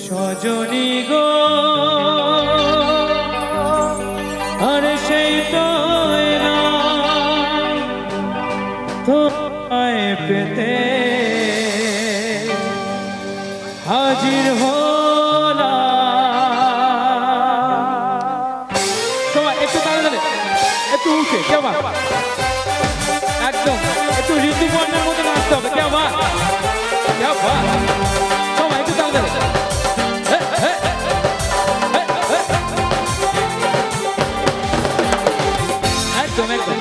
সজনী গো আরে সেই তো তোমায় পেতে হাজির হলাম। সবাই একটু তাড়াতাড়ি একটু উঠে কেমন একদম একটু ঋতুপর্ণের মতো নাচতে হবে কেমন সবাই একটু তাড়াতাড়ি একদম একদম।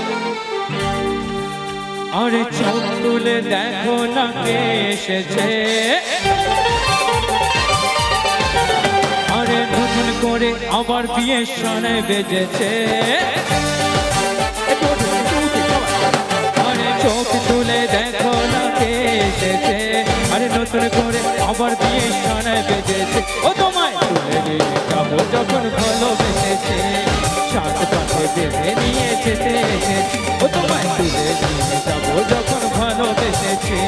আরে চোখ তুলে দেখো না কে এসেছে, আরে নতুন করে আবার বিয়ের সনে বেজেছে। আরে চোখ তুলে দেখো না কে এসেছে, আরে নতুন করে আবার বিয়ের সনে বেজেছে। ও তোমায় তুলে নিয়ে যাবো যখন ভালোবেসেছে, সাত পাশে বেঁধে নিয়ে যেতে এসেছি। ও তোমায় তুলে নিয়ে যাবো যখন ভালোবেসেছে,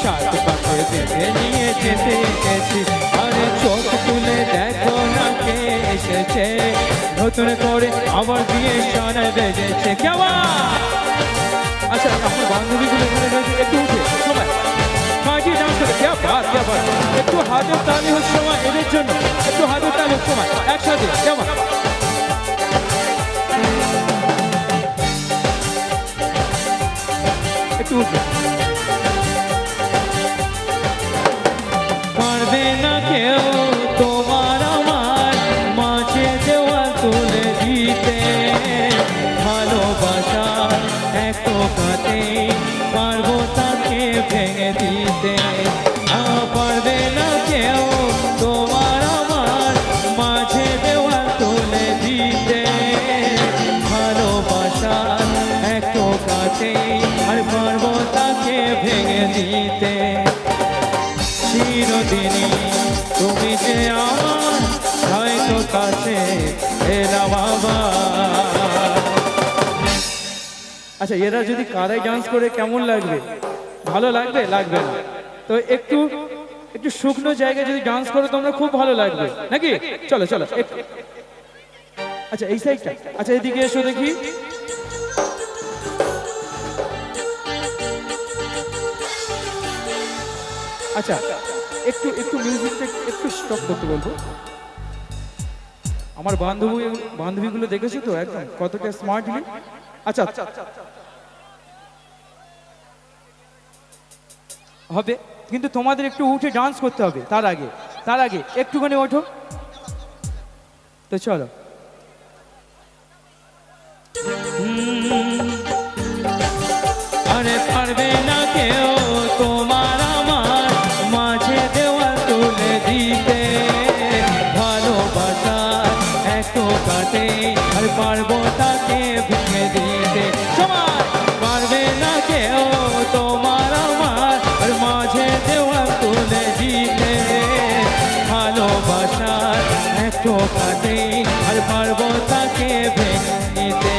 সাত পাশে বেঁধে নিয়ে যেতে এসেছি। আরে চোখ তুলে দেখো না কে এসেছে, নতুন করে আবার বিয়ে সনে বেজেছে। কেমন? আচ্ছা আপনার বান্ধবীগুলো এখানে রয়েছে, একটু উঠে সবাই কাটিয়ে ডান্স করে। কে বাদ কে বাদ, একটু হাতের তালি হচ্ছে সময় এদের জন্য, একটু হাতের তালি হচ্ছে সময় একসাথে। কেমন? একটু উঠে। পারবে না কেউ তোমার আমার মাঝে দেওয়াল তুলে দিতে, ভালোবাসার এক কাতে পারবো তাকে ভেঙে দিতে। পারবে না কেউ তোমার আমার মাঝে দেওয়াল তুলে দিতে, ভালোবাসার এক কাতে আর পারবো তাকে ভেঙে দিতে। চিরদিনই তুমি যে আমার হয়তো কাছে এলাম আবার। আচ্ছা এরা যদি কারাই ডান্স করে কেমন লাগবে? ভালো লাগবে? লাগবে না তো একটু একটু শুকনো জায়গায় যদি ডান্স করো তোমরা খুব ভালো লাগবে নাকি? চলো চলো। আচ্ছা এই সাইডটা, আচ্ছা এদিকে এসো দেখি। আচ্ছা একটু একটু মিউজিকটা একটু স্টপ করতে বলবো। আমার বান্ধবীগুলো দেখেছো তো একদম কতটা স্মার্টলি। আচ্ছা হবে কিন্তু তোমাদের একটু উঠে ডান্স করতে হবে। তার আগে একটুখানি ওঠো তো চলো। আরে পারবে না কেউ তোমার আমার মাঝে দেওয়াল তুলে দিতে, ভালোবাসার এক কাটে আর পারবো তাকে ভেঙে দিতে। সবাই পারবে না কেউ তোমার আমার আর মাঝে দেওয়াল তুলে দিতে, ভালোবাসার এক কাটে আর পারবো তাকে ভেঙে দিতে।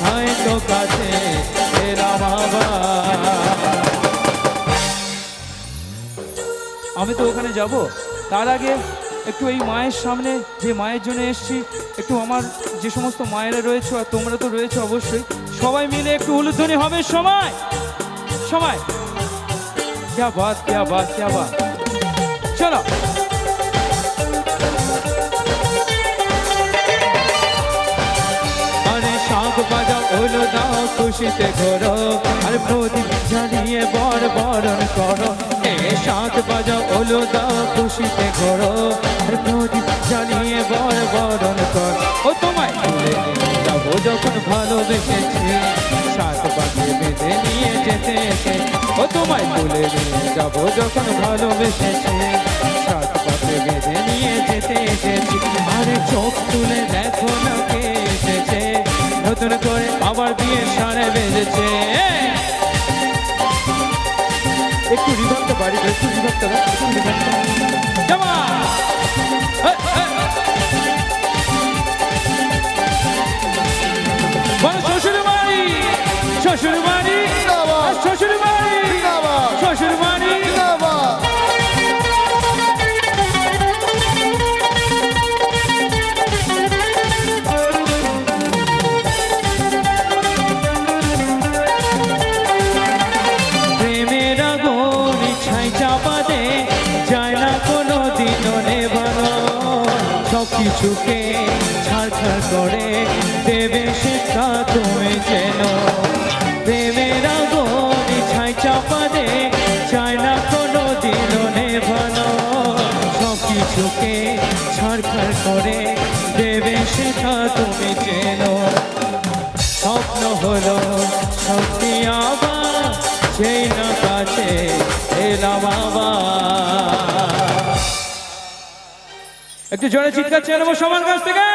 হয়তো কাছে এলাম আবার। আমি তো ওখানে যাব, তার আগে একটু এই মায়ের সামনে যে মায়ের জন্য এসেছি, একটু আমার যে সমস্ত মায়েরা রয়েছে আর তোমরা তো রয়েছে অবশ্যই, সবাই মিলে একটু উলুধ্বনি হবে। সময় সময় क्या बात क्या बात क्या बात। চলো শাঁখ বাজাও ওলো দাও খুশিতে ঘোরো, আর প্রদীপ জ্বালিয়ে বর বরণ করো। শাঁখ বাজাও ওলো দাও খুশিতে ঘোরো, আর প্রদীপ জ্বালিয়ে বর বরণ কর। ও তোমায় তুলে যাবো যখন ভালোবেসেছি, সাত পাশে বেঁধে নিয়ে যেতে এসে। ও তোমায় তুলে নিয়ে যাবো যখন ভালোবেসেছি, সাত পাশে বেঁধে নিয়ে যেতে এসেছি। আরে চোখ তুলে দেখো না কে এসেছে, নতুন করে আবার বিয়ে সানে বেজেছে। একটু রিভাবটা বাড়ি, একটু রিভাবটা শ্বশুর বাড়ি শ্বশুর বাড়ি শ্বশুর বাড়ি শ্বশুর বাড়ি জিন্দাবাদ। প্রেমের আগুন ছাই চাপা দে যায় না কোনো দিনও নেভানো সব কিছুকে ছাড়ছাড় করে দেবে শিক্ষা তুমি যেন প্রেমের আগুন ছাই চাপা দে যায় না কোনো দিনও নেভানো সব কিছুকে ছাড়ছাড় করে দেবে শিক্ষা তুমি যেন স্বপ্ন হলো সত্যি আবার সেই না কাছে এলাম আবার একটু জোরে চিৎকার চেয়ে নেবো সবার কাছ থেকে